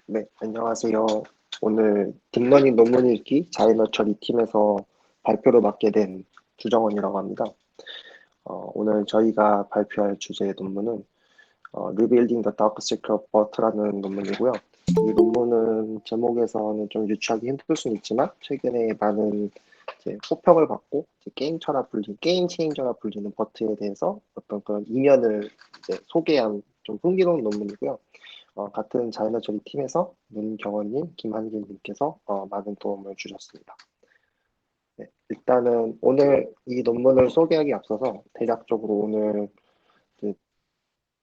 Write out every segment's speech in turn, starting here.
네, 안녕하세요. 오늘 딥러닝 논문 읽기 자이너 처리 팀에서 발표를 맡게 된 주정원이라고 합니다. 오늘 저희가 발표할 주제의 논문은 Rebuilding the Dark Secret of Bot라는 논문이고요. 이 논문은 제목에서는 좀 유추하기 힘들 수는 있지만 최근에 많은 이제 호평을 받고 이제 게임 체인저라 불리는 버트에 대해서 어떤 그런 이면을 이제 소개한 좀 흥미로운 논문이고요. 같은 자이너 처리 팀에서 문경원님, 김한길님께서 많은 도움을 주셨습니다. 네, 일단은 오늘 이 논문을 소개하기 앞서서 대략적으로 그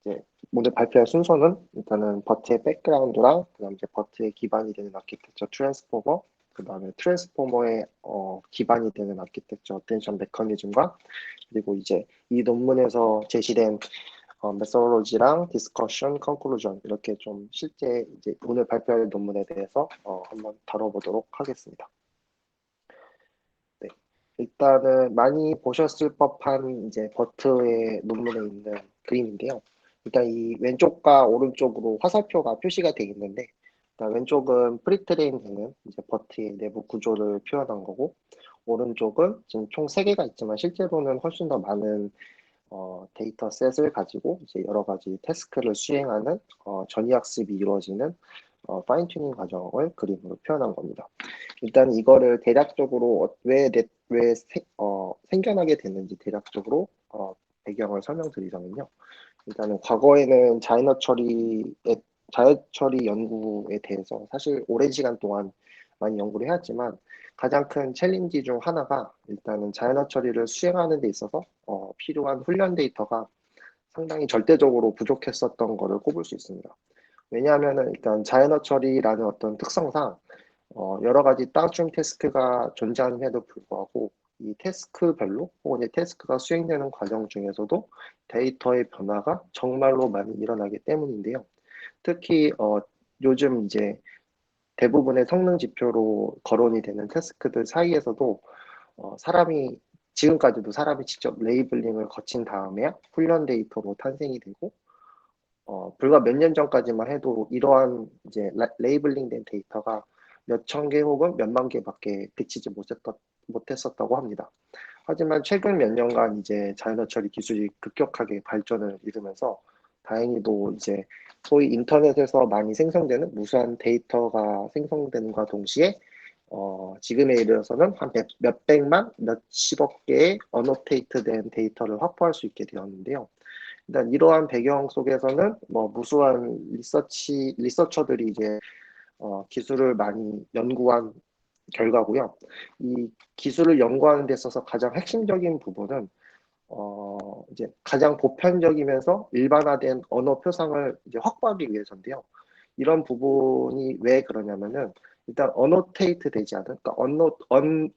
이제 오늘 발표할 순서는 일단은 버트의 백그라운드랑 그다음 이제 버트의 기반이 되는 아키텍처 트랜스포머, 그다음에 트랜스포머의 기반이 되는 아키텍처 어텐션 메커니즘과 그리고 이제 이 논문에서 제시된 메소로지랑 디스커션, 컨클루전 이렇게 좀 실제 이제 오늘 발표할 논문에 대해서 한번 다뤄보도록 하겠습니다. 네. 일단은 많이 보셨을 법한 이제 버트의 논문에 있는 그림인데요. 일단 이 왼쪽과 오른쪽으로 화살표가 표시가 되어 있는데, 일단 왼쪽은 프리트레인 되는 이제 버트의 내부 구조를 표현한 거고, 오른쪽은 지금 총 3개가 있지만 실제로는 훨씬 더 많은 데이터셋을 가지고 이제 여러 가지 태스크를 수행하는 전이학습이 이루어지는 파인튜닝 과정을 그림으로 표현한 겁니다. 일단 이거를 대략적으로 생겨나게 됐는지 대략적으로 배경을 설명드리자면요. 일단은 과거에는 자연 처리 연구에 대해서 사실 오랜 시간 동안 많이 연구를 해왔지만 가장 큰 챌린지 중 하나가 일단은 자연어 처리를 수행하는 데 있어서 필요한 훈련 데이터가 상당히 절대적으로 부족했었던 것을 꼽을 수 있습니다. 왜냐하면은 일단 자연어 처리라는 어떤 특성상 여러 가지 다운스트림 태스크가 존재함에도 불구하고 이 태스크별로 혹은 이 태스크가 수행되는 과정 중에서도 데이터의 변화가 정말로 많이 일어나기 때문인데요. 특히 요즘 이제 대부분의 성능 지표로 거론이 되는 태스크들 사이에서도 지금까지도 사람이 직접 레이블링을 거친 다음에 훈련 데이터로 탄생이 되고 불과 몇 년 전까지만 해도 이러한 이제 레이블링 된 데이터가 몇 천 개 혹은 몇만 개밖에 비치지 못했었다고 합니다. 하지만 최근 몇 년간 이제 자연어 처리 기술이 급격하게 발전을 이루면서 다행히도 이제 소위 인터넷에서 많이 생성되는 무수한 데이터가 생성되는과 동시에 지금에 이르러서는 한 몇백만, 몇십억 개의 어노테이트된 데이터를 확보할 수 있게 되었는데요. 일단 이러한 배경 속에서는 뭐 무수한 리서처들이 이제 기술을 많이 연구한 결과고요. 이 기술을 연구하는 데 있어서 가장 핵심적인 부분은 이제 가장 보편적이면서 일반화된 언어 표상을 이제 확보하기 위해서인데요. 이런 부분이 왜 그러냐면은 일단 어노테이트 되지 않은, 그러니까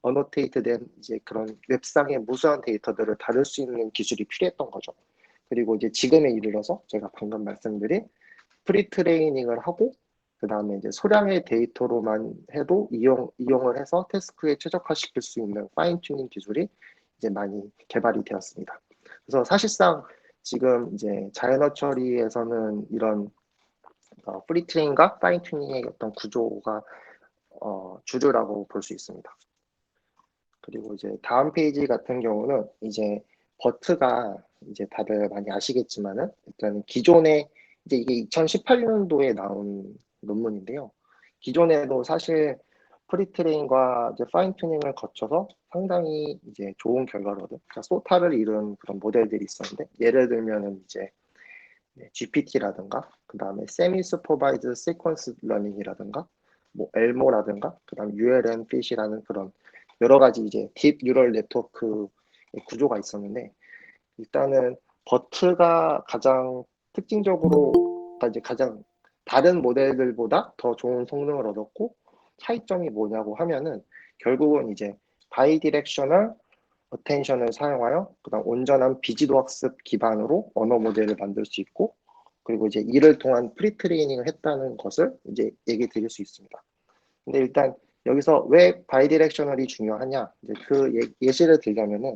어노테이트 된 이제 그런 웹상의 무수한 데이터들을 다룰 수 있는 기술이 필요했던 거죠. 그리고 이제 지금에 이르러서 제가 방금 말씀드린 프리트레이닝을 하고 그 다음에 이제 소량의 데이터로만 해도 이용을 해서 태스크에 최적화시킬 수 있는 파인 튜닝 기술이 이제 많이 개발이 되었습니다. 그래서 사실상 지금 이제 자연어 처리에서는 이런 프리트레인과 파인 튜닝의 어떤 구조가 주류라고 볼 수 있습니다. 그리고 이제 다음 페이지 같은 경우는 이제 버트가 이제 다들 많이 아시겠지만은 일단 기존에 이제 이게 2018년도에 나온 논문인데요. 기존에도 사실 프리트레인과 이제 파인 튜닝을 거쳐서 상당히 이제 좋은 결과를 그러니까 소타를 이룬 그런 모델들이 있었는데 예를 들면은 이제 GPT라든가 그 다음에 세미 슈퍼바이즈 시퀀스 러닝이라든가 뭐 엘모라든가 그 다음 ULM 핏이라는 그런 여러 가지 이제 딥 뉴럴 네트워크 구조가 있었는데 일단은 버트가 가장 특징적으로 그러니까 이제 가장 다른 모델들보다 더 좋은 성능을 얻었고 차이점이 뭐냐고 하면은 결국은 이제 바이디렉셔널 어텐션을 사용하여 그다음 온전한 비지도 학습 기반으로 언어 모델을 만들 수 있고 그리고 이제 이를 통한 프리트레이닝을 했다는 것을 이제 얘기 드릴 수 있습니다. 근데 일단 여기서 왜 바이디렉셔널이 중요하냐 이제 그 예시를 들자면은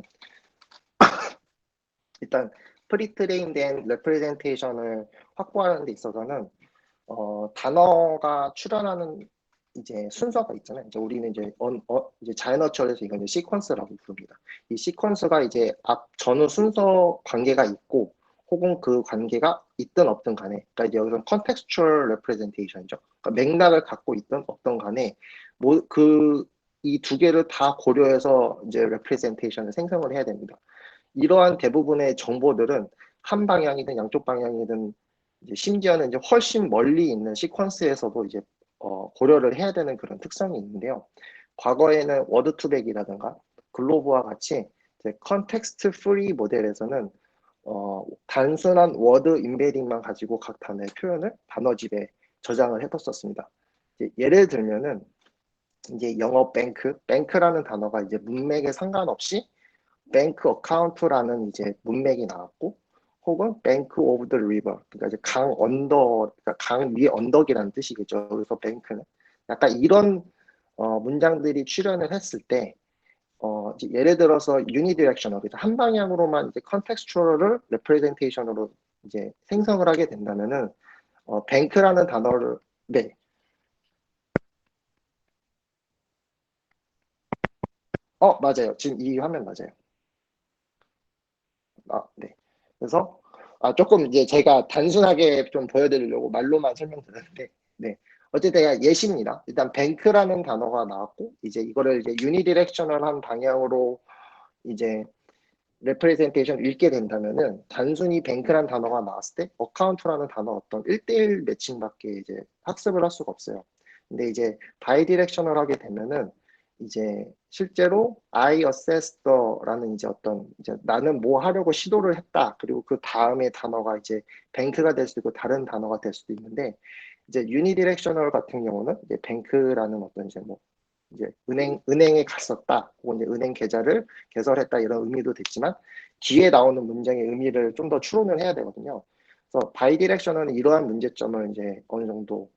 일단 프리트레인된 레프레젠테이션을 확보하는 데 있어서는 단어가 출현하는 이제 순서가 있잖아요. 이제 우리는 이제 자연어철에서 이건 이제 시퀀스라고 부릅니다. 이 시퀀스가 이제 앞 전후 순서 관계가 있고 혹은 그 관계가 있든 없든 간에, 그러니까 이제 여기서 contextual representation이죠. 그러니까 맥락을 갖고 있든 없든 간에 그 이 두 개를 다 고려해서 이제 representation을 생성을 해야 됩니다. 이러한 대부분의 정보들은 한 방향이든 양쪽 방향이든 이제 심지어는 이제 훨씬 멀리 있는 시퀀스에서도 이제 고려를 해야 되는 그런 특성이 있는데요. 과거에는 워드 투백이라든가 글로브와 같이 이제 컨텍스트 프리 모델에서는 단순한 워드 임베딩만 가지고 각 단어의 표현을 단어집에 저장을 해뒀었습니다. 예를 들면은 이제 영어 뱅크라는 단어가 이제 문맥에 상관없이 뱅크 어카운트라는 이제 문맥이 나왔고, 혹은 뱅크 오브 더 리버, 그러니까 이제 강 언덕, 그러니까 강 위에 언덕이라는 뜻이겠죠. 그래서 뱅크는 약간 이런 문장들이 출현을 했을 때 이제 예를 들어서 유니디렉셔널, 그래서 한 방향으로만 이제 컨텍스추얼을 레프레젠테이션으로 이제 생성을 하게 된다면은 뱅크라는 단어를, 네, 맞아요. 지금 이 화면 맞아요. 네. 그래서 조금 이제 제가 단순하게 좀 보여드리려고 말로만 설명드렸는데, 네. 어쨌든 예시입니다. 일단 뱅크라는 단어가 나왔고, 이제 이거를 이제 유니디렉셔널한 방향으로 이제 레프레젠테이션 읽게 된다면은 단순히 뱅크라는 단어가 나왔을 때 어카운트라는 단어 어떤 1대1 매칭밖에 이제 학습을 할 수가 없어요. 근데 이제 바이디렉셔널 하게 되면은 이제 실제로 I assessed 라는 이제 어떤 이제 나는 뭐 하려고 시도를 했다. 그리고 그 다음에 단어가 이제 뱅크가 될 수도 있고 다른 단어가 될 수도 있는데, 이제 유니디렉셔널 같은 경우는 이제 뱅크라는 어떤 이제 뭐 이제 은행에 갔었다, 혹은 이제 은행 계좌를 개설했다 이런 의미도 됐지만, 뒤에 나오는 문장의 의미를 좀 더 추론을 해야 되거든요. 그래서 바이디렉셔널은 이러한 문제점을 이제 어느 정도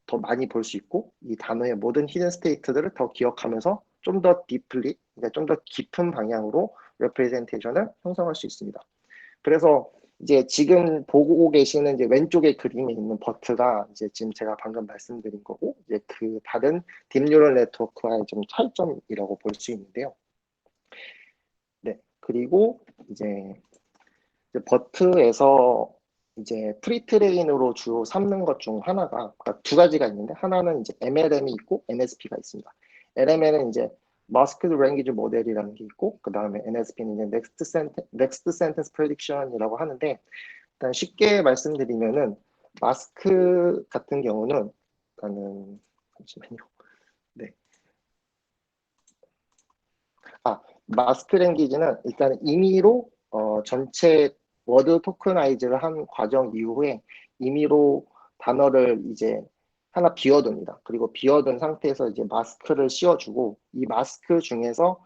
더 많이 볼 수 있고, 이 단어의 모든 히든 스테이트들을 더 기억하면서 좀 더 딥플리, 그러니까 좀 더 깊은 방향으로 레프레젠테이션을 형성할 수 있습니다. 그래서 이제 지금 보고 계시는 이제 왼쪽에 그림에 있는 버트가 이제 지금 제가 방금 말씀드린 거고, 이제 그 다른 딥뉴럴 네트워크와의 좀 차이점이라고 볼 수 있는데요. 네. 그리고 이제 버트에서 이제 프리트레인으로 주로 삼는 것 중 하나가, 그러니까 두 가지가 있는데, 하나는 이제 MLM이 있고 NSP가 있습니다. LM에는 이제 마스크드 랭귀지 모델이라는 게 있고, 그 다음에 NSP는 이제 넥스트 센텐스 프레딕션이라고 하는데, 일단 쉽게 말씀드리면은 마스크 같은 경우는 일단은 잠시만요. 네. 마스크 랭귀지는 일단 임의로 전체 워드 토크나이즈를 한 과정 이후에 임의로 단어를 이제 하나 비워둡니다. 그리고 비워둔 상태에서 이제 마스크를 씌워주고, 이 마스크 중에서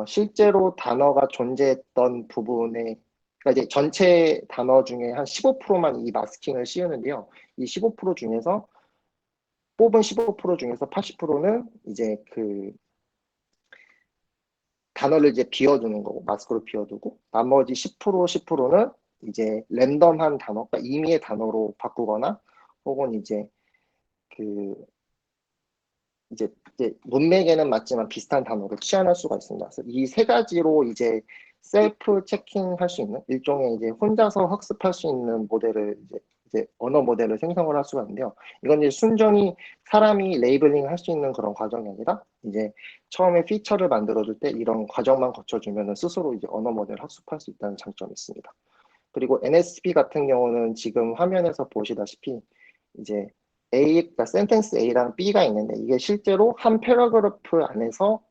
실제로 단어가 존재했던 부분에, 그러니까 이제 전체 단어 중에 한 15%만 이 마스킹을 씌우는데요. 이 15% 중에서 뽑은 15% 중에서 80%는 이제 그 단어를 이제 비워두는 거고, 마스크로 비워두고, 나머지 10%는 이제 랜덤한 단어, 그러니까 임의의 단어로 바꾸거나, 혹은 그 이제 문맥에는 맞지만 비슷한 단어로 치환할 수가 있습니다. 그래서 이 세 가지로 이제 셀프 체킹 할 수 있는, 일종의 이제 혼자서 학습할 수 있는 모델을 이제 언어 모델을 생성을 할 수가 있는데요. 이건 이제 순전히 사람이 레이블링 할 수 있는 그런 과정이 아니라, 이제 처음에 피처를 만들어줄 때 이런 과정만 거쳐주면 스스로 이제 언어 모델을 학습할 수 있다는 장점이 있습니다. 그리고 NSP 같은 경우는 지금 화면에서 보시다시피 이제 그러니까 센텐스 A랑 B가 있는데, 이게 실제로 한 패러그래프 안에서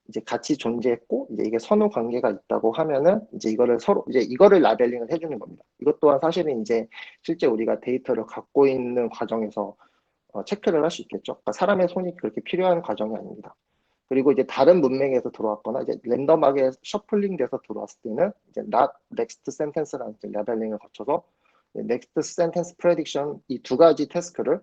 이제 같이 존재했고, 이제 이게 선후 관계가 있다고 하면은 이제 이거를 서로 이제 이거를 라벨링을 해주는 겁니다. 이것 또한 사실은 이제 실제 우리가 데이터를 갖고 있는 과정에서 체크를 할 수 있겠죠. 그러니까 사람의 손이 그렇게 필요한 과정이 아닙니다. 그리고 이제 다른 문맥에서 들어왔거나 이제 랜덤하게 셔플링 돼서 들어왔을 때는 이제 not next sentence라는 라벨링을 거쳐서 next sentence prediction 이 두 가지 태스크를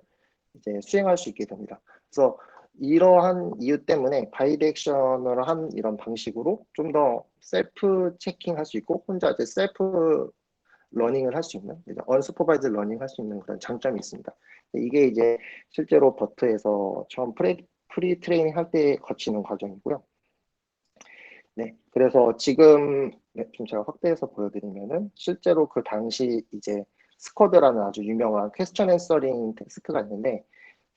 이제 수행할 수 있게 됩니다. 그래서 이러한 이유 때문에 바이렉셔널 한 이런 방식으로 좀 더 셀프 체킹할 수 있고, 혼자 이제 셀프 러닝을 할 수 있는, 언슈퍼바이즈 러닝 할 수 있는 그런 장점이 있습니다. 이게 이제 실제로 버트에서 처음 프리 트레이닝 할 때 거치는 과정이고요. 네, 그래서 지금 좀 제가 확대해서 보여드리면은 실제로 그 당시 이제 스쿼드라는 아주 유명한 퀘스천 앤서링 태스크가 있는데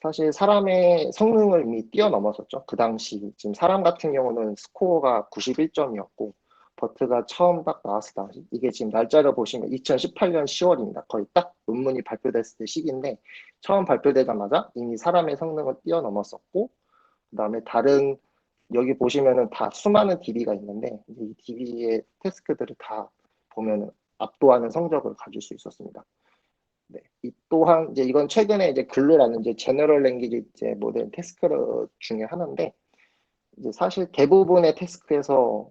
사실 사람의 성능을 이미 뛰어넘었었죠. 그 당시 지금 사람 같은 경우는 스코어가 91점이었고 버트가 처음 딱 나왔을 당시 이게 지금 날짜를 보시면 2018년 10월입니다. 거의 딱 논문이 발표됐을 때 시기인데 처음 발표되자마자 이미 사람의 성능을 뛰어넘었었고 그다음에 다른 여기 보시면은 다 수많은 DB가 있는데 이 DB의 태스크들을 다 보면은 압도하는 성적을 가질 수 있었습니다. 네, 이 또한 이제 이건 최근에 이제 글루라는 이제 제너럴 랭귀지 이제 모델 태스크 중에 하나인데 이제 사실 대부분의 태스크에서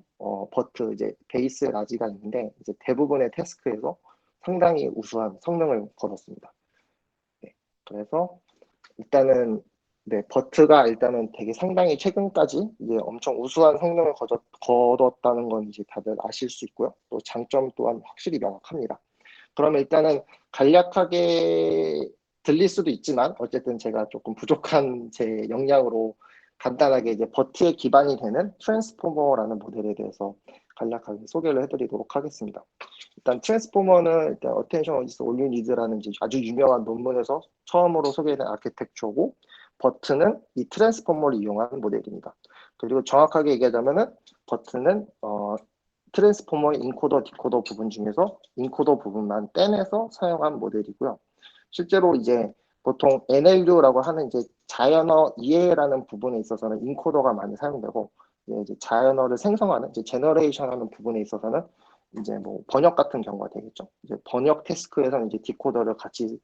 버트 이제 베이스 라지가 있는데 이제 대부분의 태스크에서 상당히 우수한 성능을 거뒀습니다. 네, 그래서 일단은 네, 버트가 일단은 되게 상당히 최근까지 이제 엄청 우수한 성능을 거뒀다는 건 이제 다들 아실 수 있고요. 또 장점 또한 확실히 명확합니다. 그러면 일단은 간략하게 들릴 수도 있지만 어쨌든 제가 조금 부족한 제 역량으로 간단하게 이제 버트에 기반이 되는 트랜스포머라는 모델에 대해서 간략하게 소개를 해드리도록 하겠습니다. 일단 트랜스포머는 일단 어텐션 어디서 올류 니드라는 아주 유명한 논문에서 처음으로 소개된 아키텍처고 버트는 이 트랜스포머를 이용한 모델입니다. 그리고 정확하게 얘기하자면은 버트는 트랜스포머의 인코더, 디코더 부분 중에서 인코더 부분만 떼내서 사용한 모델이고요. 실제로 이제 보통 NLU라고 하는 이제 자연어 이해라는 부분에 있어서는 인코더가 많이 사용되고 이제 자연어를 생성하는 이제 제너레이션하는 부분에 있어서는 이제 뭐 번역 같은 경우가 되겠죠. 이제 번역 태스크에서는 이제 디코더를 같이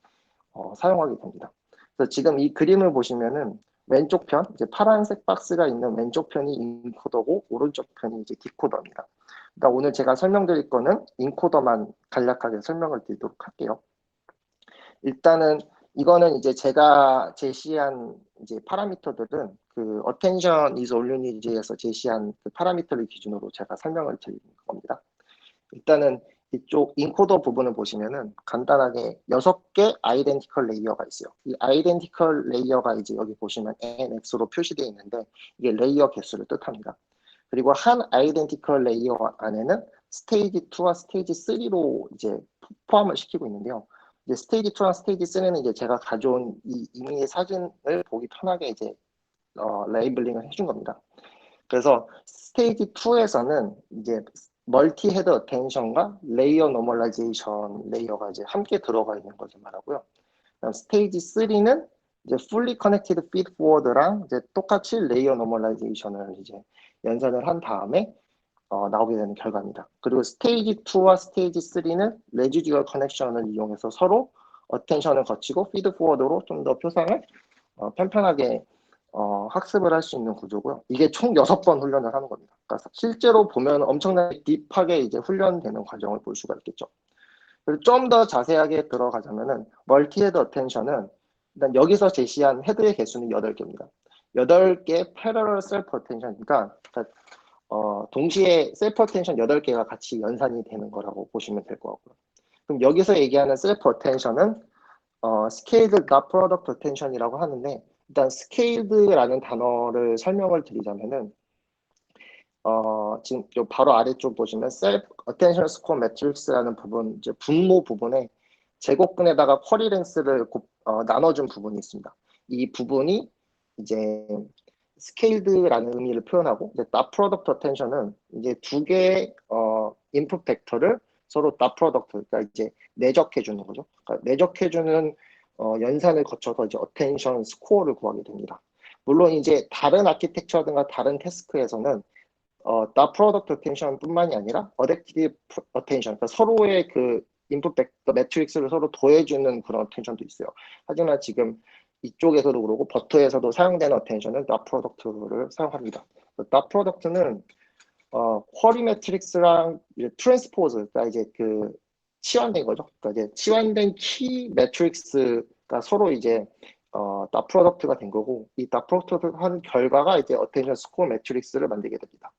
사용하게 됩니다. 그래서 지금 이 그림을 보시면은 왼쪽 편, 이제 파란색 박스가 있는 왼쪽 편이 인코더고 오른쪽 편이 이제 디코더입니다. 그러니까 오늘 제가 설명드릴 거는 인코더만 간략하게 설명을 드리도록 할게요. 일단은 이거는 이제 제가 제시한 이제 파라미터들은 그 attention is all you need에서 제시한 그 파라미터를 기준으로 제가 설명을 드리는 겁니다. 일단은 이쪽 인코더 부분을 보시면은 간단하게 6개 아이덴티컬 레이어가 있어요. 이 아이덴티컬 레이어가 이제 여기 보시면 NX로 표시되어 있는데 이게 레이어 개수를 뜻합니다. 그리고 한 아이덴티컬 레이어 안에는 스테이지 2와 스테이지 3로 이제 포함을 시키고 있는데요. 이제 스테이지 2와 스테이지 3는 이제 제가 가져온 이 이미지 사진을 보기 편하게 이제 레이블링을 해준 겁니다. 그래서 스테이지 2에서는 이제 멀티 헤드 어텐션과 레이어 노멀라이제이션 레이어가 이제 함께 들어가 있는 것을 말하고요. 스테이지 3는 이제 fully connected feed forward랑 이제 똑같이 레이어 노멀라이제이션을 이제 연산을 한 다음에 나오게 되는 결과입니다. 그리고 스테이지 2와 스테이지 3는 레지듀얼 커넥션을 이용해서 서로 어텐션을 거치고 피드 포워드로 좀 더 표상을 편편하게 학습을 할 수 있는 구조고요. 이게 총 6번 훈련을 하는 겁니다. 그러니까 실제로 보면 엄청나게 딥하게 이제 훈련되는 과정을 볼 수가 있겠죠. 그리고 좀 더 자세하게 들어가자면은 멀티 헤드 어텐션은 일단 여기서 제시한 헤드의 개수는 8개입니다. 8개 패러럴 셀프 어텐션이니까 동시에 셀프 어텐션 8개가 같이 연산이 되는 거라고 보시면 될 것 같고요. 그럼 여기서 얘기하는 셀프 어텐션은 스케일드 나 프로덕트 어텐션이라고 하는데 일단 스케일드라는 단어를 설명을 드리자면은 지금 바로 아래쪽 보시면 셀프 어텐션 스코어 매트릭스라는 부분 이제 분모 부분에 제곱근에다가 쿼리 랭스를 나눠준 부분이 있습니다. 이 부분이 이제 스케일드라는 의미를 표현하고 이제 나 프로덕트 어텐션은 이제 두 개의 인풋 벡터를 서로 나 프로덕트 그러니까 이제 내적해 주는 거죠. 그러니까 내적해 주는 연산을 거쳐서 이제 어텐션 스코어를 구하게 됩니다. 물론 이제 다른 아키텍처든가 다른 태스크에서는 나 프로덕트 어텐션 뿐만이 아니라 어댑티브 어텐션 그러니까 서로의 그 인풋 벡터 매트릭스를 서로 더해주는 그런 어텐션도 있어요. 하지만 지금 이쪽에서도 그러고 버터에서도 사용되는 어텐션은 나 프로덕트를 사용합니다. 나 프로덕트는 쿼리 매트릭스랑 트랜스포즈 그러니까 이제 그 치환된 거죠. 그러니까 이제 치환된 키 매트릭스가 서로 이제 나 프로덕트가 된 거고 이 나 프로덕트를 한 결과가 이제 어텐션 스코어 매트릭스를 만들게 됩니다.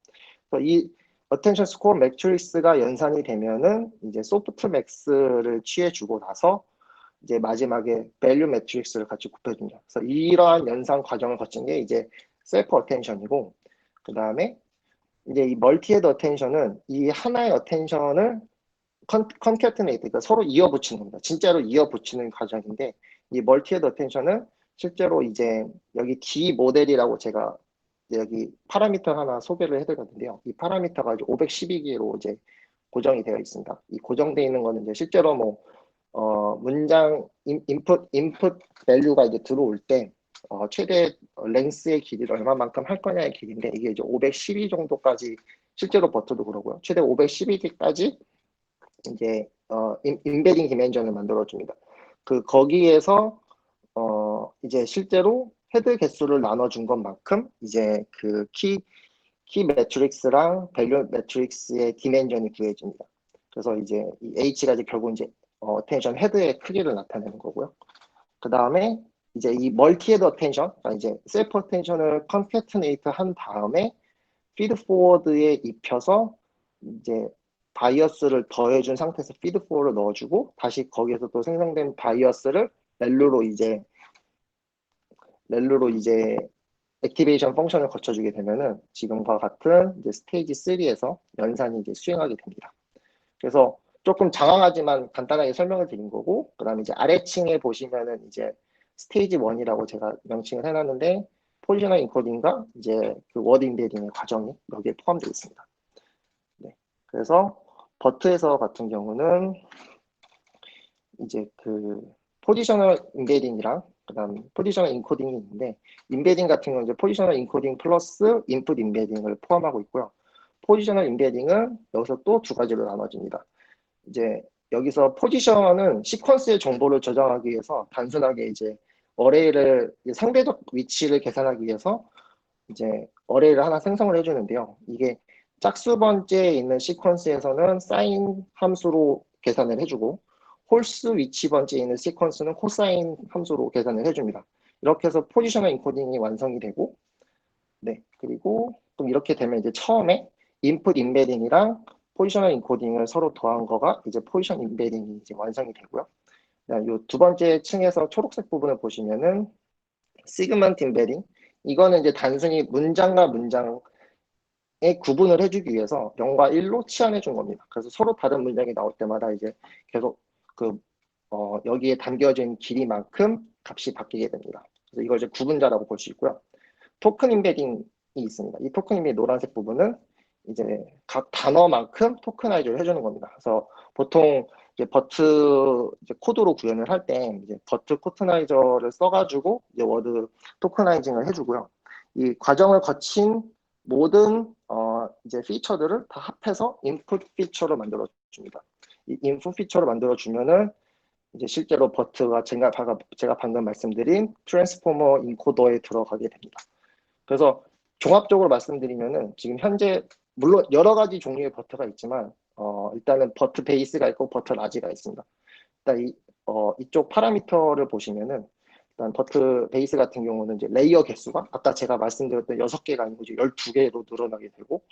그래서 이 어텐션 스코어 매트릭스가 연산이 되면은 이제 소프트맥스를 취해주고 나서 이제 마지막에 밸류 매트릭스를 같이 곱해줍니다. 그래서 이러한 연산 과정을 거친 게 이제 셀프 어텐션이고, 그 다음에 이제 이 멀티헤드 어텐션은 이 하나의 어텐션을 컨캐트네이트, 그러니까 서로 이어붙이는 겁니다. 진짜로 이어붙이는 과정인데, 이 멀티헤드 어텐션은 실제로 이제 여기 D 모델이라고 제가 여기 파라미터 하나 소개를 해드렸는데요. 이 파라미터가 이제 512개로 이제 고정이 되어 있습니다. 이 고정되어 있는 거는 이제 실제로 뭐 문장 인풋 밸류가 이제 들어올 때 최대 랭스의 길이를 얼마만큼 할 거냐의 길인데, 이게 이제 512 정도까지 실제로 버텨도 그러고요. 최대 512개까지 이제 인베딩 디멘전을 만들어줍니다. 그 거기에서 이제 실제로 헤드 개수를 나눠준 것만큼 이제 그 키 매트릭스랑 밸류 매트릭스의 디멘전이 구해집니다. 그래서 이제 이 H가 이제 결국 이제 어텐션 헤드의 크기를 나타내는 거고요. 그 다음에 이제 이 멀티 헤드 어텐션, 그러니까 이제 셀프 어텐션을 컨캐트네이트 한 다음에 피드 포워드에 입혀서 이제 바이어스를 더해준 상태에서 피드 포워드를 넣어주고, 다시 거기에서 또 생성된 바이어스를 렐루로 이제 액티베이션 펑션을 거쳐주게 되면은 지금과 같은 이제 스테이지 3에서 연산이 이제 수행하게 됩니다. 그래서 조금 장황하지만 간단하게 설명을 드린 거고, 그 다음에 이제 아래층에 보시면은 이제 스테이지 1이라고 제가 명칭을 해놨는데, 포지셔널 인코딩과 이제 그 워드 인베딩의 과정이 여기에 포함되어 있습니다. 네. 그래서 버트에서 같은 경우는 이제 그 포지셔널 인베딩이랑 그다음 포지셔널 인코딩이 있는데, 인베딩 같은 경우는 이제 포지셔널 인코딩 플러스 인풋 인베딩을 포함하고 있고요. 포지셔널 인베딩은 여기서 또 두 가지로 나눠집니다. 이제 여기서 포지션은 시퀀스의 정보를 저장하기 위해서 단순하게 이제 어레이를 상대적 위치를 계산하기 위해서 이제 어레이를 하나 생성을 해주는데요. 이게 짝수 번째에 있는 시퀀스에서는 사인 함수로 계산을 해주고, 홀수 위치 번째에 있는 시퀀스는 코사인 함수로 계산을 해줍니다. 이렇게 해서 포지셔널 인코딩이 완성이 되고, 네, 그리고 또 이렇게 되면 이제 처음에 인풋 인베딩이랑 포지셔널 인코딩을 서로 더한 거가 이제 포지션 인베딩이 이제 완성이 되고요. 이 두 번째 층에서 초록색 부분을 보시면은 시그먼트 인베딩, 이거는 이제 단순히 문장과 문장의 구분을 해주기 위해서 0과 1로 치환해 준 겁니다. 그래서 서로 다른 문장이 나올 때마다 이제 계속 그 여기에 담겨진 길이만큼 값이 바뀌게 됩니다. 그래서 이걸 이제 구분자라고 볼 수 있고요. 토큰 인베딩이 있습니다. 이 토큰 인베딩 노란색 부분은 이제 각 단어만큼 토크나이즈를 해주는 겁니다. 그래서 보통 이제 버트 이제 코드로 구현을 할 때 이제 버트 토크나이저를 써가지고 이제 워드 토크나이징을 해주고요. 이 과정을 거친 모든 이제 피처들을 다 합해서 인풋 피처로 만들어 줍니다. 이 인풋 피처로 만들어 주면은 이제 실제로 버트가 제가 방금 말씀드린 트랜스포머 인코더에 들어가게 됩니다. 그래서 종합적으로 말씀드리면은 지금 현재 물론 여러 가지 종류의 버터가 있지만 일단은 버터 베이스가 있고 버터 라지가 있습니다. 일단 이쪽 파라미터를 보시면은 일단 버터 베이스 같은 경우는 이제 레이어 개수가 아까 제가 말씀드렸던 6개가 아니고 이제 12개로 늘어나게 되고,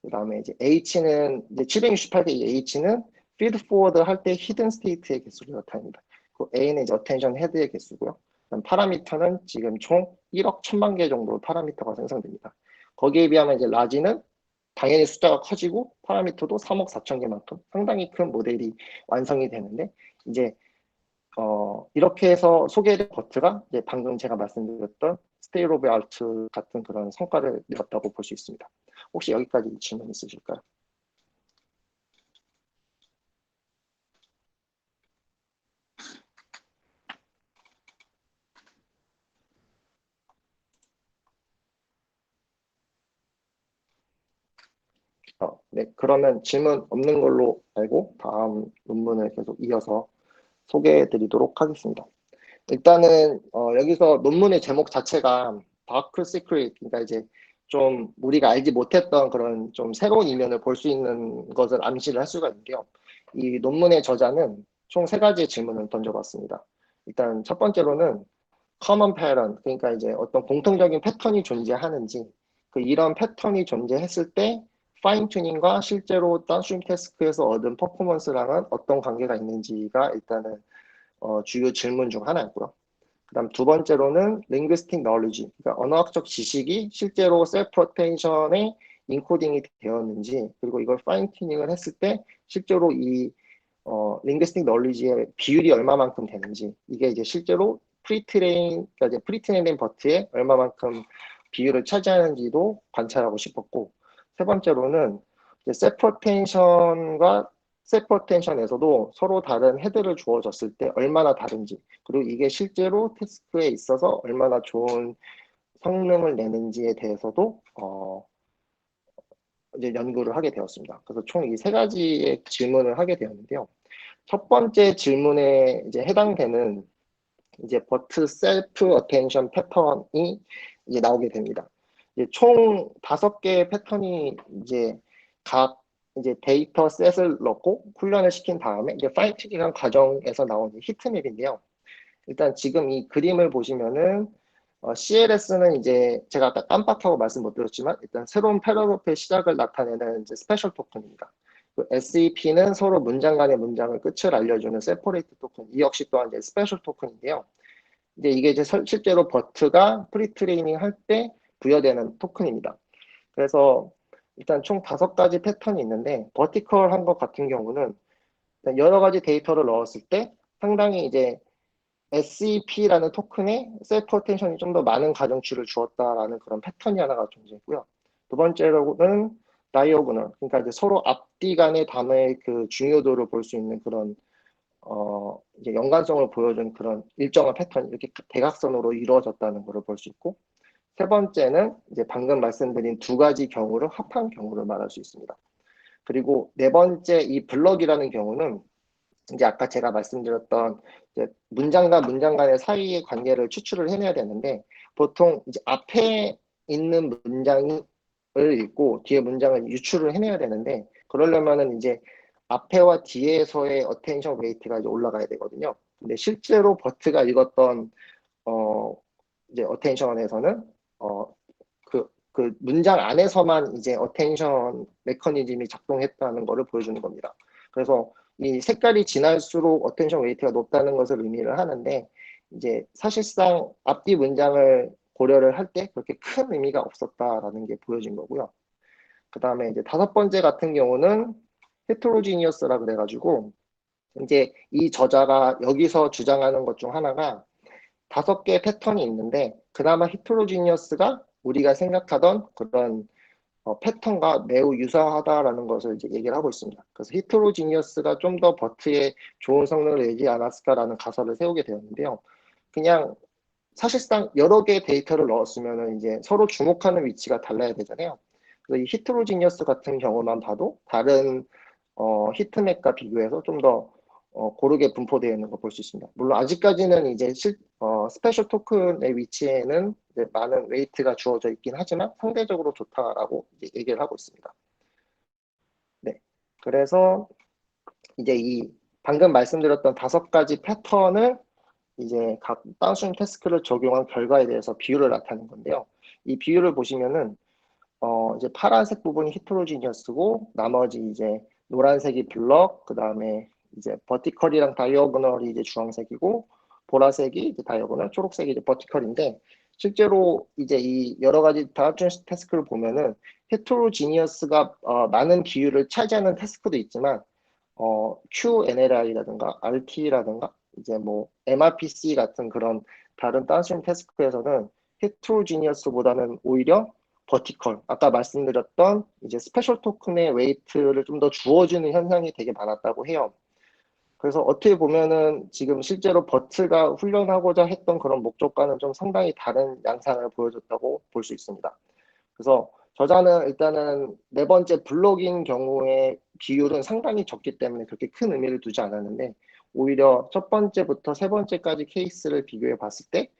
그다음에 이제 H는 이제 768개 H는 피드 포워드 할 때 히든 스테이트의 개수를 나타냅니다. 그 A는 이제 어텐션 헤드의 개수고요. 파라미터는 지금 총 1억 1000만 개 정도 파라미터가 생성됩니다. 거기에 비하면 이제 라지는 당연히 숫자가 커지고 파라미터도 3억 4천 개만큼 상당히 큰 모델이 완성이 되는데, 이제 이렇게 해서 소개된 버트가 이제 방금 제가 말씀드렸던 스테이트 오브 아트 같은 그런 성과를 내었다고 볼 수 있습니다. 혹시 여기까지 질문 있으실까요? 네, 그러면 질문 없는 걸로 알고 다음 논문을 계속 이어서 소개해 드리도록 하겠습니다. 일단은 여기서 논문의 제목 자체가 다크 시크릿, 그러니까 이제 좀 우리가 알지 못했던 그런 좀 새로운 이면을 볼 수 있는 것을 암시를 할 수가 있는데요. 이 논문의 저자는 총 3가지의 질문을 던져봤습니다. 일단 첫 번째로는 common pattern, 그러니까 이제 어떤 공통적인 패턴이 존재하는지, 이런 패턴이 존재했을 때 파인 튜닝과 실제로 다운스트림 태스크에서 얻은 퍼포먼스랑은 어떤 관계가 있는지가 일단은 주요 질문 중 하나였고요. 그다음 두 번째로는 linguistic knowledge, 그러니까 언어학적 지식이 실제로 셀프 어텐션에 인코딩이 되었는지, 그리고 이걸 파인 튜닝을 했을 때 실제로 이 linguistic knowledge의 비율이 얼마만큼 되는지, 이게 이제 실제로 그러니까 이제 프리트레인 버트에 얼마만큼 비율을 차지하는지도 관찰하고 싶었고, 세 번째로는 셀프 어텐션과 셀프 어텐션에서도 서로 다른 헤드를 주어졌을 때 얼마나 다른지, 그리고 이게 실제로 태스크에 있어서 얼마나 좋은 성능을 내는지에 대해서도 이제 연구를 하게 되었습니다. 그래서 총 이 세 가지의 질문을 하게 되었는데요. 첫 번째 질문에 이제 해당되는 이제 버트 셀프 어텐션 패턴이 이제 나오게 됩니다. 이제 총 5개의 패턴이 이제 각 이제 데이터 셋을 넣고 훈련을 시킨 다음에 이제 파인 튜닝한 과정에서 나온 히트맵인데요. 일단 지금 이 그림을 보시면은 CLS는 이제 제가 아까 깜빡하고 말씀 못 드렸지만 일단 새로운 패러그래프의 시작을 나타내는 이제 스페셜 토큰입니다. SEP는 서로 문장 간의 문장을 끝을 알려주는 세퍼레이트 토큰, 이 역시 또한 이제 스페셜 토큰인데요. 이제 이게 이제 실제로 버트가 프리트레이닝 할 때 부여되는 토큰입니다. 그래서 일단 총 5가지 패턴이 있는데 버티컬 한 것 같은 경우는 여러 가지 데이터를 넣었을 때 상당히 이제 SEP라는 토큰에 셀프 어텐션이 좀 더 많은 가정치를 주었다라는 그런 패턴이 하나가 존재했고요. 두 번째로는 다이어고널, 그러니까 이제 서로 앞뒤 간의 단어의 그 중요도를 볼 수 있는 그런 이제 연관성을 보여준 그런 일정한 패턴이 이렇게 대각선으로 이루어졌다는 것을 볼 수 있고, 세 번째는 이제 방금 말씀드린 두 가지 경우를 합한 경우를 말할 수 있습니다. 그리고 네 번째 이 블럭이라는 경우는 이제 아까 제가 말씀드렸던 이제 문장과 문장 간의 사이의 관계를 추출을 해내야 되는데, 보통 이제 앞에 있는 문장을 읽고 뒤에 문장을 유출을 해내야 되는데, 그러려면은 이제 앞에와 뒤에서의 어텐션 웨이트가 이제 올라가야 되거든요. 근데 실제로 버트가 읽었던 이제 어텐션에서는 그 문장 안에서만 이제 어텐션 메커니즘이 작동했다는 것을 보여주는 겁니다. 그래서 이 색깔이 진할수록 어텐션 웨이트가 높다는 것을 의미를 하는데, 이제 사실상 앞뒤 문장을 고려를 할 때 그렇게 큰 의미가 없었다라는 게 보여진 거고요. 그 다음에 이제 5번째 같은 경우는 헤트로지니어스라 그래가지고, 이제 이 저자가 여기서 주장하는 것 중 하나가 5개의 패턴이 있는데 그나마 히트로지니어스가 우리가 생각하던 그런 패턴과 매우 유사하다라는 것을 이제 얘기를 하고 있습니다. 그래서 히트로지니어스가 좀 더 버트에 좋은 성능을 내지 않았을까라는 가설을 세우게 되었는데요. 그냥 사실상 여러 개의 데이터를 넣었으면 이제 서로 주목하는 위치가 달라야 되잖아요. 그래서 이 히트로지니어스 같은 경우만 봐도 다른 히트맵과 비교해서 좀 더 고르게 분포되어 있는 걸 볼 수 있습니다. 물론 아직까지는 이제 스페셜 토큰의 위치에는 이제 많은 웨이트가 주어져 있긴 하지만 상대적으로 좋다라고 이제 얘기를 하고 있습니다. 네, 그래서 이제 이 방금 말씀드렸던 5가지 패턴을 이제 각 다운스트림 태스크를 적용한 결과에 대해서 비율을 나타낸 건데요. 이 비율을 보시면은 이제 파란색 부분이 히트로지니어스고 나머지 이제 노란색이 블럭, 그 다음에 이제 버티컬이랑 다이어고널이 이제 주황색이고 보라색이 이제 다이어고널, 초록색이 이제 버티컬인데, 실제로 이제 이 여러 가지 다운스트림 태스크를 보면은 헤트로지니어스가 많은 비율을 차지하는 태스크도 있지만 QNLI라든가 RT라든가 이제 뭐 MRPC 같은 그런 다른 다운스트림 태스크에서는 헤트로지니어스보다는 오히려 버티컬, 아까 말씀드렸던 이제 스페셜 토큰의 웨이트를 좀 더 주어주는 현상이 되게 많았다고 해요. 그래서 어떻게 보면은 지금 실제로 버트가 훈련하고자 했던 그런 목적과는 좀 상당히 다른 양상을 보여줬다고 볼 수 있습니다. 그래서 저자는 일단은 네 번째 블록인 경우의 비율은 상당히 적기 때문에 그렇게 큰 의미를 두지 않았는데, 오히려 첫 번째부터 세 번째까지 케이스를 비교해 봤을 때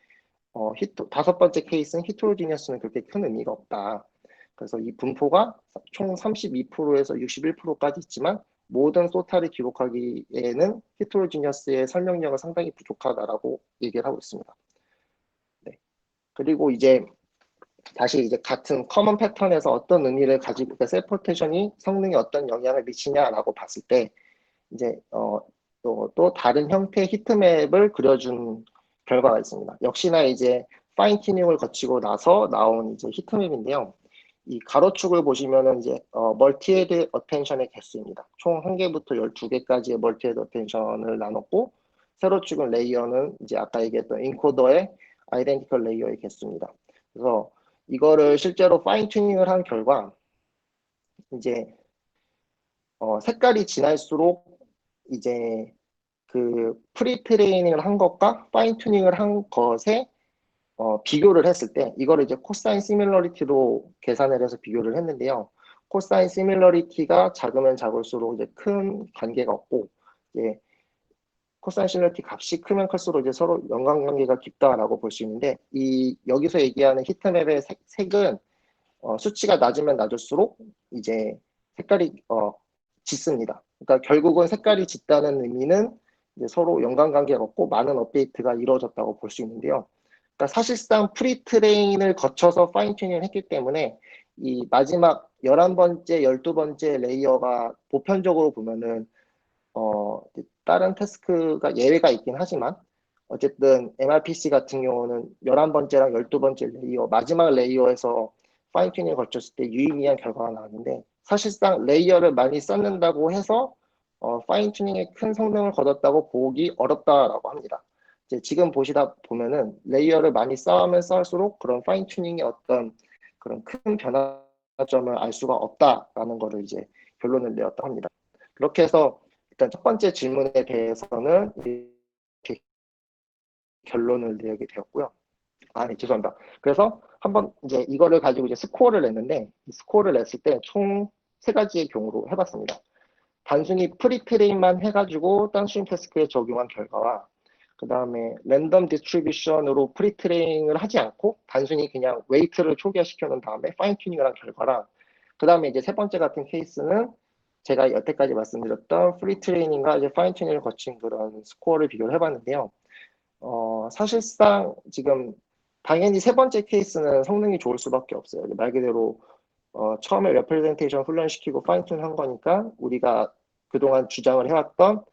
5번째 케이스는 히트로지니어스는 그렇게 큰 의미가 없다. 그래서 이 분포가 총 32%에서 61%까지 있지만 모든 소타를 기록하기에는 히트로지니어스의 설명력은 상당히 부족하다라고 얘기를 하고 있습니다. 네. 그리고 이제 다시 이제 같은 커먼 패턴에서 어떤 의미를 가지고 셀프 로테이션이 성능에 어떤 영향을 미치냐라고 봤을 때 이제 또 다른 형태의 히트맵을 그려준 결과가 있습니다. 역시나 이제 파인 튜닝을 거치고 나서 나온 이제 히트맵인데요. 이 가로축을 보시면은 이제 멀티헤드 어텐션의 개수입니다. 총 1개부터 12개까지의 멀티헤드 어텐션을 나눴고 세로축은 레이어는 이제 아까 얘기했던 인코더의 아이덴티컬 레이어의 개수입니다. 그래서 이거를 실제로 파인 튜닝을 한 결과 이제 색깔이 진할수록 이제 그 프리 트레이닝을 한 것과 파인 튜닝을 한 것에 비교를 했을 때 이거를 이제 코사인 시밀러리티로 계산을 해서 비교를 했는데요. 코사인 시밀러리티가 작으면 작을수록 이제 큰 관계가 없고 이제 코사인 시밀러리티 값이 크면 클수록 이제 서로 연관관계가 깊다라고 볼 수 있는데 이 여기서 얘기하는 히트맵의 색은 수치가 낮으면 낮을수록 이제 색깔이 짙습니다. 그러니까 결국은 색깔이 짙다는 의미는 이제 서로 연관관계가 없고 많은 업데이트가 이루어졌다고 볼 수 있는데요. 그러니까 사실상 프리 트레인을 거쳐서 파인 튜닝을 했기 때문에 이 마지막 11번째, 12번째 레이어가 보편적으로 보면은 다른 태스크가 예외가 있긴 하지만 어쨌든 MRPC 같은 경우는 11번째랑 12번째 레이어 마지막 레이어에서 파인 튜닝을 거쳤을 때 유의미한 결과가 나왔는데 사실상 레이어를 많이 쌓는다고 해서 파인 튜닝에 큰 성능을 거뒀다고 보기 어렵다라고 합니다. 이제 지금 보시다 보면은 레이어를 많이 쌓으면 쌓을수록 그런 파인 튜닝의 어떤 그런 큰 변화점을 알 수가 없다라는 거를 이제 결론을 내었다 합니다. 그렇게 해서 일단 첫 번째 질문에 대해서는 이렇게 결론을 내게 되었고요. 아, 네, 죄송합니다. 그래서 한번 이제 이거를 가지고 이제 스코어를 냈는데 이 스코어를 냈을 때 총 세 가지의 경우로 해봤습니다. 단순히 프리트레인만 해가지고 단스트림 태스크에 적용한 결과와 그 다음에 랜덤 디스트리뷰션으로 프리트레인을 하지 않고 단순히 그냥 웨이트를 초기화시켜 놓은 다음에 파인 튜닝을 한 결과랑 그 다음에 이제 세 번째 같은 케이스는 제가 여태까지 말씀드렸던 프리 트레이닝과 이제 파인 튜닝을 거친 그런 스코어를 비교를 해봤는데요. 사실상 지금 당연히 세 번째 케이스는 성능이 좋을 수밖에 없어요. 말 그대로 처음에 레프레젠테이션 훈련시키고 파인튠 한 거니까 우리가 그동안 주장을 해왔던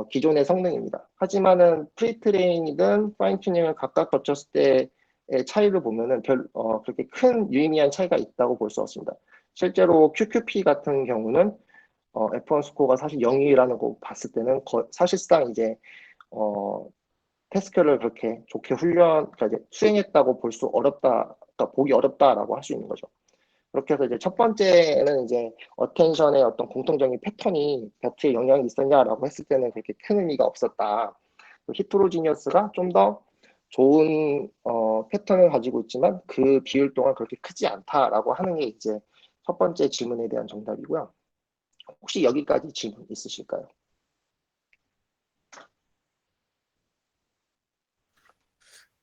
기존의 성능입니다. 하지만은 프리트레인이든 파인튜닝을 각각 거쳤을 때의 차이를 보면은 그렇게 큰 유의미한 차이가 있다고 볼 수 없습니다. 실제로 QQP 같은 경우는 F1 스코어가 사실 0이라는 거 봤을 때는 사실상 이제 태스크를 그렇게 좋게 그러니까 이제 수행했다고 볼 수 어렵다, 그러니까 보기 어렵다라고 할 수 있는 거죠. 그렇게 해서 이제 첫 번째는 이제 어텐션의 어떤 공통적인 패턴이 배트에 영향이 있었냐라고 했을 때는 그렇게 큰 의미가 없었다. 히트로지니어스가 좀 더 좋은 패턴을 가지고 있지만 그 비율 동안 그렇게 크지 않다라고 하는 게 이제 첫 번째 질문에 대한 정답이고요. 혹시 여기까지 질문 있으실까요?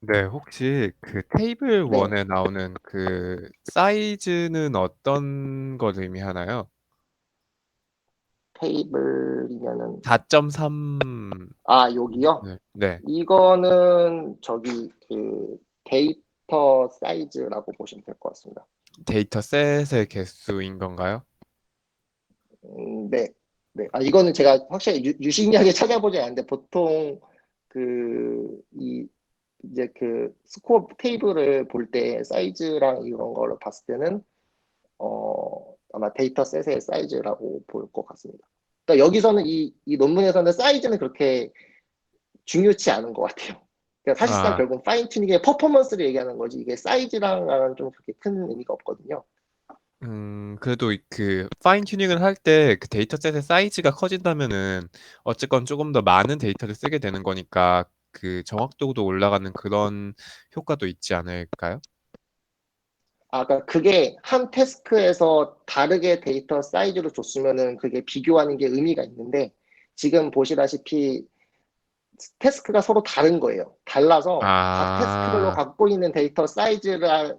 네, 혹시 그 테이블 네, 1에 나오는 그 사이즈는 어떤 걸 의미하나요? 테이블이면은 4.3. 여기요? 네. 네. 이거는 저기 그 데이터 사이즈라고 보시면 될 것 같습니다. 데이터 셋의 개수인 건가요? 네, 네. 이거는 제가 확실히 유심하게 찾아보지 않았는데 보통 이 이제 그 스코어 테이블을 볼 때 사이즈랑 이런 거를 봤을 때는 아마 데이터 셋의 사이즈라고 볼 것 같습니다. 그러니까 여기서는 이 논문에서는 사이즈는 그렇게 중요치 않은 것 같아요. 그러니까 사실상 아, 결국 파인 튜닝의 퍼포먼스를 얘기하는 거지 이게 사이즈랑은 좀 그렇게 큰 의미가 없거든요. 그래도 그 파인 튜닝을 할 때 그 데이터셋의 사이즈가 커진다면은 어쨌건 조금 더 많은 데이터를 쓰게 되는 거니까 그 정확도도 올라가는 그런 효과도 있지 않을까요? 그러니까 그게 한 태스크에서 다르게 데이터 사이즈로 줬으면은 그게 비교하는 게 의미가 있는데 지금 보시다시피 태스크가 서로 다른 거예요. 달라서 각 태스크별로 아, 갖고 있는 데이터 사이즈를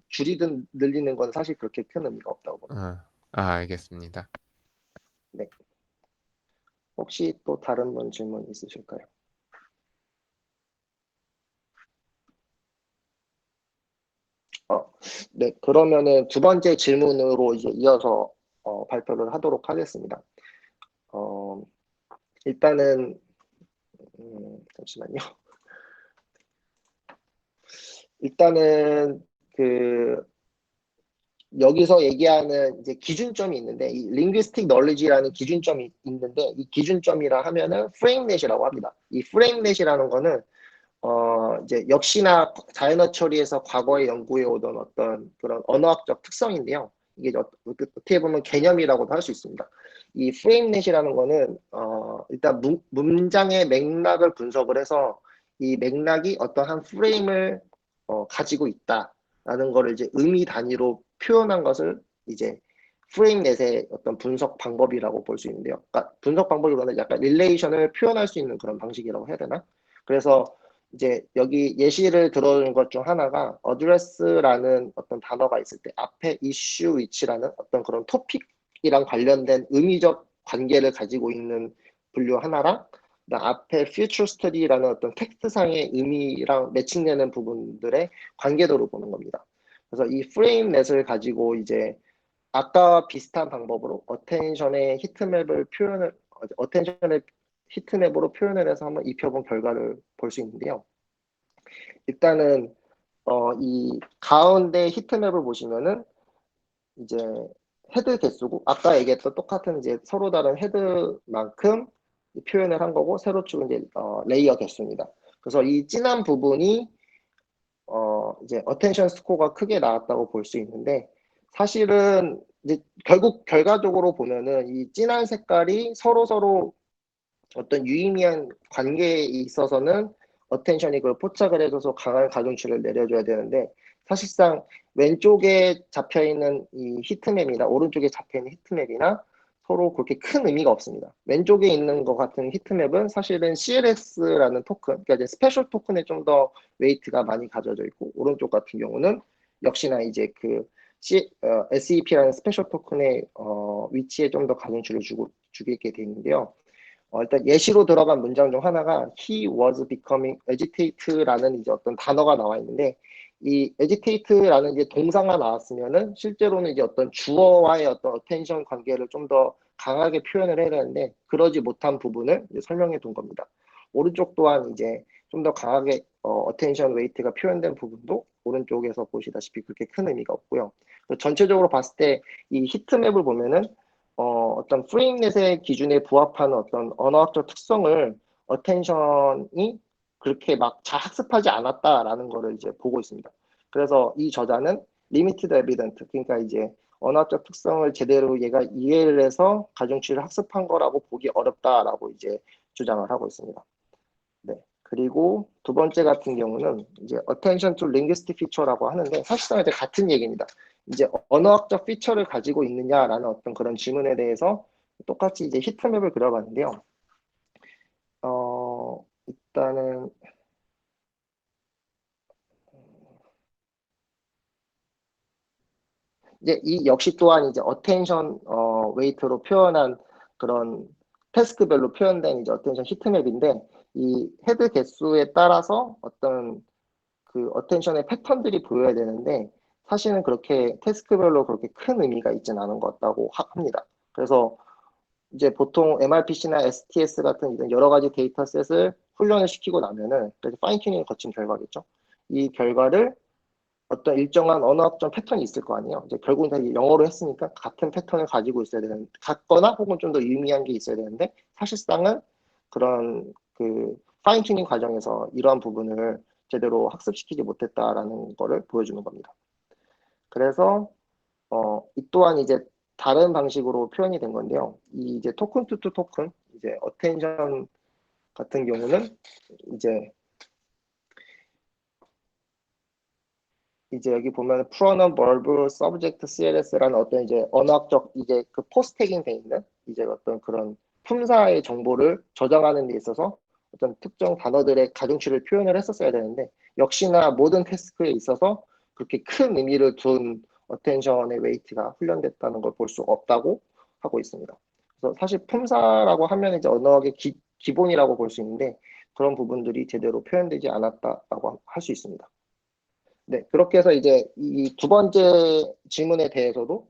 줄이든 늘리는 건 사실 그렇게 큰 의미가 없다고 봅니다. 알겠습니다. 네. 혹시 또 다른 분 질문 있으실까요? 네, 그러면은 두 번째 질문으로 이제 이어서 발표를 하도록 하겠습니다. 어, 일단은 잠시만요. 일단은 그 여기서 얘기하는 이제 기준점이 있는데 이 linguistic knowledge라는 기준점이 있는데 이 기준점이라 하면은 프레임넷이라고 합니다. 이 프레임넷이라는 거는 이제 역시나 자연어 처리에서 과거에 연구해 오던 어떤 그런 언어학적 특성인데요. 이게 어떻게 보면 개념이라고도 할 수 있습니다. 이 프레임넷이라는 거는 일단 문장의 맥락을 분석을 해서 이 맥락이 어떠한 프레임을 가지고 있다라는 거를 이제 의미 단위로 표현한 것을 이제 프레임넷의 어떤 분석 방법이라고 볼 수 있는데요. 그러니까 분석 방법이보다는 약간 릴레이션을 표현할 수 있는 그런 방식이라고 해야 되나? 그래서 이제 여기 예시를 들어준 것 중 하나가 address라는 어떤 단어가 있을 때 앞에 issue which라는 어떤 그런 토픽이랑 관련된 의미적 관계를 가지고 있는 분류 하나랑 그다음 앞에 future study라는 어떤 텍스트상의 의미랑 매칭되는 부분들의 관계도를 보는 겁니다. 그래서 이 프레임넷을 가지고 이제 아까와 비슷한 방법으로 어텐션의 히트맵을 표현을 어텐션의 히트맵으로 표현을 해서 한번 입혀본 결과를 볼 수 있는데요. 일단은 이 가운데 히트맵을 보시면은 이제 헤드 개수고 아까 얘기했던 똑같은 이제 서로 다른 헤드만큼 표현을 한 거고 세로 치고 이제 레이어 개수입니다. 그래서 이 진한 부분이 이제 어텐션 스코어가 크게 나왔다고 볼 수 있는데 사실은 이제 결국 결과적으로 보면은 이 진한 색깔이 서로 어떤 유의미한 관계에 있어서는 어텐션이 그걸 포착을 해줘서 강한 가중치를 내려줘야 되는데 사실상 왼쪽에 잡혀있는 이 히트맵이나 오른쪽에 잡혀있는 히트맵이나 서로 그렇게 큰 의미가 없습니다. 왼쪽에 있는 것 같은 히트맵은 사실은 CLS라는 토큰, 그러니까 이제 스페셜 토큰에 좀 더 웨이트가 많이 가져져 있고 오른쪽 같은 경우는 역시나 이제 그 SEP라는 스페셜 토큰의 위치에 좀 더 가중치를 주게 돼 있는데요. 일단 예시로 들어간 문장 중 하나가 he was becoming agitate라는 이제 어떤 단어가 나와 있는데 이 agitate라는 이제 동사가 나왔으면은 실제로는 이제 어떤 주어와의 어떤 attention 관계를 좀 더 강하게 표현을 해야 되는데 그러지 못한 부분을 이제 설명해 둔 겁니다. 오른쪽 또한 이제 좀 더 강하게 attention weight가 표현된 부분도 오른쪽에서 보시다시피 그렇게 큰 의미가 없고요. 전체적으로 봤을 때 이 히트맵을 보면은 어떤 프레임넷의 기준에 부합하는 어떤 언어학적 특성을 어텐션이 그렇게 막 잘 학습하지 않았다라는 거를 이제 보고 있습니다. 그래서 이 저자는 limited evidence, 그러니까 이제 언어학적 특성을 제대로 얘가 이해를 해서 가중치를 학습한 거라고 보기 어렵다라고 이제 주장을 하고 있습니다. 네. 그리고 두 번째 같은 경우는 이제 attention to linguistic feature라고 하는데 사실상 이제 같은 얘기입니다. 이제 언어학적 피처를 가지고 있느냐라는 어떤 그런 질문에 대해서 똑같이 이제 히트맵을 그려봤는데요. 일단은 이제 이 역시 또한 이제 어텐션 웨이트로 표현한 그런 태스크별로 표현된 이제 어텐션 히트맵인데 이 헤드 개수에 따라서 어떤 그 어텐션의 패턴들이 보여야 되는데 사실은 그렇게 태스크별로 그렇게 큰 의미가 있지는 않은 것 같다고 합니다. 그래서 이제 보통 MRPC나 STS 같은 이런 여러 가지 데이터셋을 훈련을 시키고 나면은 그래서 파인 튜닝을 거친 결과겠죠. 이 결과를 어떤 일정한 언어학적 패턴이 있을 거 아니에요. 이제 결국은 다 영어로 했으니까 같은 패턴을 가지고 있어야 되는, 같거나 혹은 좀 더 유의미한 게 있어야 되는데 사실상은 그런 그 파인 튜닝 과정에서 이러한 부분을 제대로 학습시키지 못했다라는 거를 보여주는 겁니다. 그래서 이 또한 이제 다른 방식으로 표현이 된 건데요. 이 이제 토큰 투 토큰, 이제 어텐션 같은 경우는 이제 여기 보면 pronoun, verb, subject, CLS라는 어떤 이제 언어학적 이제 그 포스트 태깅 돼 있는 이제 어떤 그런 품사의 정보를 저장하는 데 있어서 어떤 특정 단어들의 가중치를 표현을 했었어야 되는데 역시나 모든 태스크에 있어서 그렇게 큰 의미를 둔 어텐션의 웨이트가 훈련됐다는 걸 볼 수 없다고 하고 있습니다. 그래서 사실 품사라고 하면 이제 언어학의 기본이라고 볼 수 있는데 그런 부분들이 제대로 표현되지 않았다라고 할 수 있습니다. 네, 그렇게 해서 이제 이 두 번째 질문에 대해서도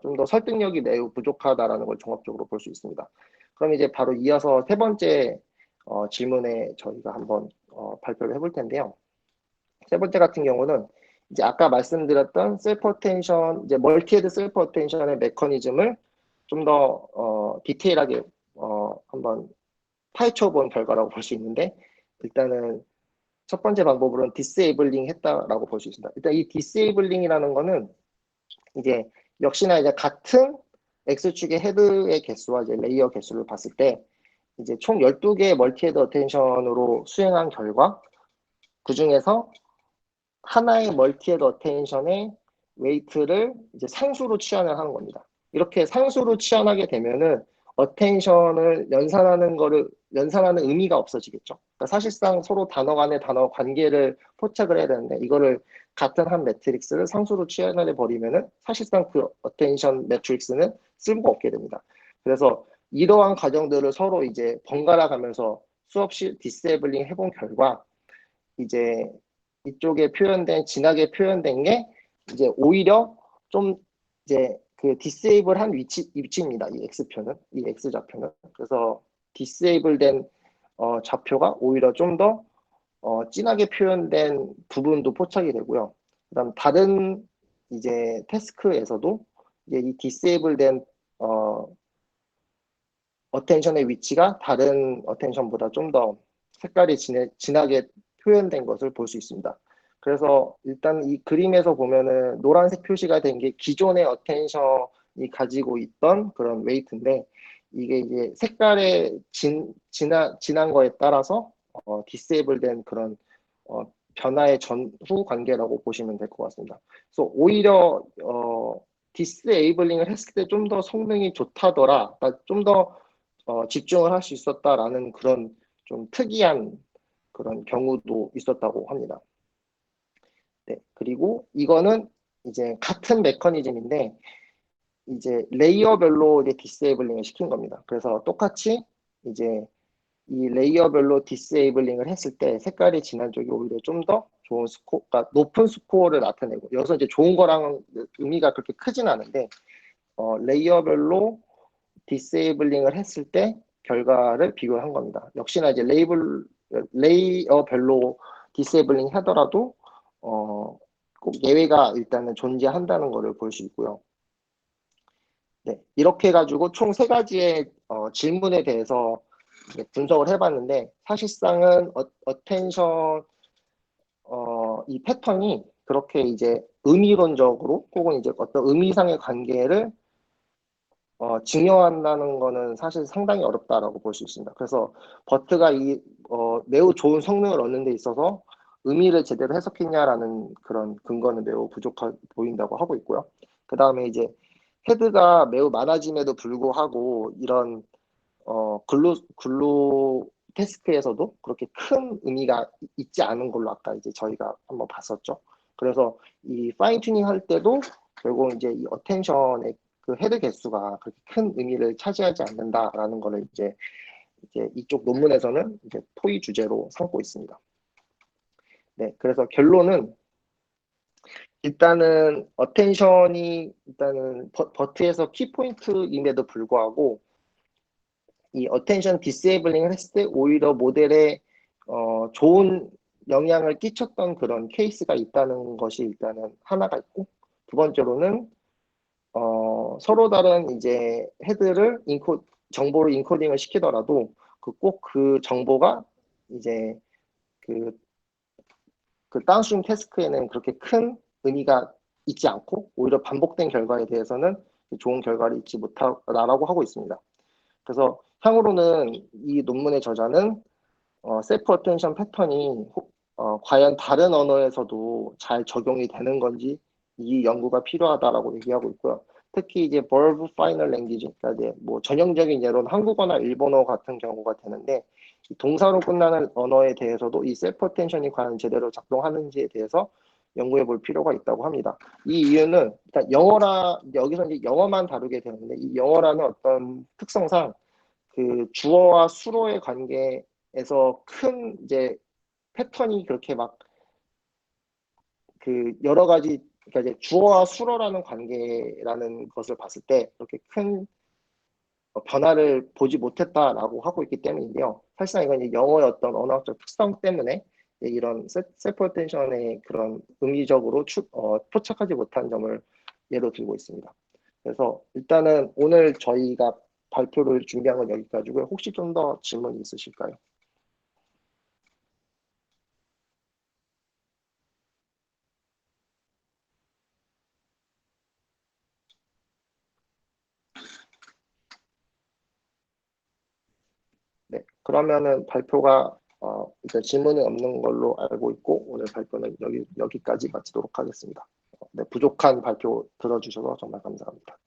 좀 더 설득력이 매우 부족하다라는 걸 종합적으로 볼 수 있습니다. 그럼 이제 바로 이어서 세 번째 질문에 저희가 한번 발표를 해볼 텐데요. 세 번째 같은 경우는 이제 아까 말씀드렸던 셀프 어텐션, 이제 멀티헤드 셀프 어텐션의 메커니즘을 좀 더 디테일하게 한번 파헤쳐 본 결과라고 볼 수 있는데, 일단은 첫 번째 방법으로는 디세이블링 했다라고 볼 수 있습니다. 일단 이 디세이블링이라는 거는 이제 역시나 이제 같은 X축의 헤드의 개수와 이제 레이어 개수를 봤을 때 이제 총 12개의 멀티헤드 어텐션으로 수행한 결과 그 중에서 하나의 멀티헤드 어텐션의 웨이트를 이제 상수로 치환을 하는 겁니다. 이렇게 상수로 치환하게 되면은 어텐션을 연산하는 의미가 없어지겠죠. 그러니까 사실상 서로 단어 간의 단어 관계를 포착을 해야 되는데 이거를 같은 한 매트릭스를 상수로 치환해 버리면은 사실상 그 어텐션 매트릭스는 쓸모가 없게 됩니다. 그래서 이러한 과정들을 서로 이제 번갈아 가면서 수없이 디세이블링 해본 결과 이제 이쪽에 표현된 진하게 표현된 게 이제 오히려 좀 이제 그 디세이블한 위치입니다. 이 x표는 이 x 좌표는 그래서 디세이블된 좌표가 오히려 좀 더 진하게 표현된 부분도 포착이 되고요. 그다음 다른 이제 태스크에서도 이제 이 디세이블된 어, 어텐션의 위치가 다른 어텐션보다 좀 더 색깔이 진하게 표현된 것을 볼 수 있습니다. 그래서 일단 이 그림에서 보면은 노란색 표시가 된 게 기존의 어텐션이 가지고 있던 그런 웨이트인데 이게 이제 색깔의 진한 거에 따라서 디세이블된 그런 어, 변화의 전후 관계라고 보시면 될 것 같습니다. 그래서 오히려 디스에이블링을 했을 때 좀 더 성능이 좋다더라, 그러니까 좀더 집중을 할 수 있었다라는 그런 좀 특이한 그런 경우도 있었다고 합니다. 네, 그리고 이거는 이제 같은 메커니즘인데 이제 레이어별로 이제 디세이블링을 시킨 겁니다. 그래서 똑같이 이제 이 레이어별로 디세이블링을 했을 때 색깔이 진한 쪽이 오히려 좀 더 좋은 스코어, 그러니까 높은 스코어를 나타내고 여기서 이제 좋은 거랑 의미가 그렇게 크진 않은데 레이어별로 디세이블링을 했을 때 결과를 비교한 겁니다. 역시나 이제 레이어별로 디세이블링 하더라도 꼭 예외가 일단은 존재한다는 것을 볼 수 있고요. 네, 이렇게 해가지고 총 세 가지의 질문에 대해서 분석을 해봤는데 사실상은 어텐션 이 패턴이 그렇게 이제 의미론적으로 혹은 이제 어떤 의미상의 관계를 증명한다는 거는 사실 상당히 어렵다라고 볼 수 있습니다. 그래서 버트가 매우 좋은 성능을 얻는 데 있어서 의미를 제대로 해석했냐라는 그런 근거는 매우 부족해 보인다고 하고 있고요. 그 다음에 이제 헤드가 매우 많아짐에도 불구하고 이런 글루 태스크에서도 그렇게 큰 의미가 있지 않은 걸로 아까 이제 저희가 한번 봤었죠. 그래서 이 파인 튜닝 할 때도 결국 이제 이 어텐션의 그 헤드 개수가 그렇게 큰 의미를 차지하지 않는다라는 거를 이제 이쪽 논문에서는 이제 토의 주제로 삼고 있습니다. 네, 그래서 결론은 일단은 어텐션이 일단은 버트에서 키포인트임에도 불구하고 이 어텐션 디세이블링을 했을 때 오히려 모델에 좋은 영향을 끼쳤던 그런 케이스가 있다는 것이 일단은 하나가 있고 두 번째로는 서로 다른 이제 헤드를 정보를 인코딩을 시키더라도 꼭 그 정보가 이제 그, 그 다운스트림 태스크에는 그렇게 큰 의미가 있지 않고 오히려 반복된 결과에 대해서는 좋은 결과를 잊지 못하다라고 하고 있습니다. 그래서 향후로는 이 논문의 저자는 셀프 어텐션 패턴이 과연 다른 언어에서도 잘 적용이 되는 건지 이 연구가 필요하다라고 얘기하고 있고요. 특히 이제 verb final language, 그러니까 이제 뭐 전형적인 예로는 한국어나 일본어 같은 경우가 되는데 동사로 끝나는 언어에 대해서도 이 셀프 어텐션이 과연 제대로 작동하는지에 대해서 연구해 볼 필요가 있다고 합니다. 이 이유는 일단 여기서 이제 영어만 다루게 되는데 이 영어라는 어떤 특성상 그 주어와 수어의 관계에서 큰 이제 패턴이 그렇게 막 그 여러 가지, 그러니까 이제 주어와 수어라는 관계라는 것을 봤을 때 그렇게 큰 변화를 보지 못했다라고 하고 있기 때문인데요. 사실상 이건 이제 영어의 어떤 언어학적 특성 때문에 이런 셀프 어텐션의 그런 의미적으로 포착하지 못한 점을 예로 들고 있습니다. 그래서 일단은 오늘 저희가 발표를 준비한 건 여기까지고요. 혹시 좀 더 질문 있으실까요? 네, 그러면은 발표가 일단 질문은 없는 걸로 알고 있고 오늘 발표는 여기까지 마치도록 하겠습니다. 네, 부족한 발표 들어주셔서 정말 감사합니다.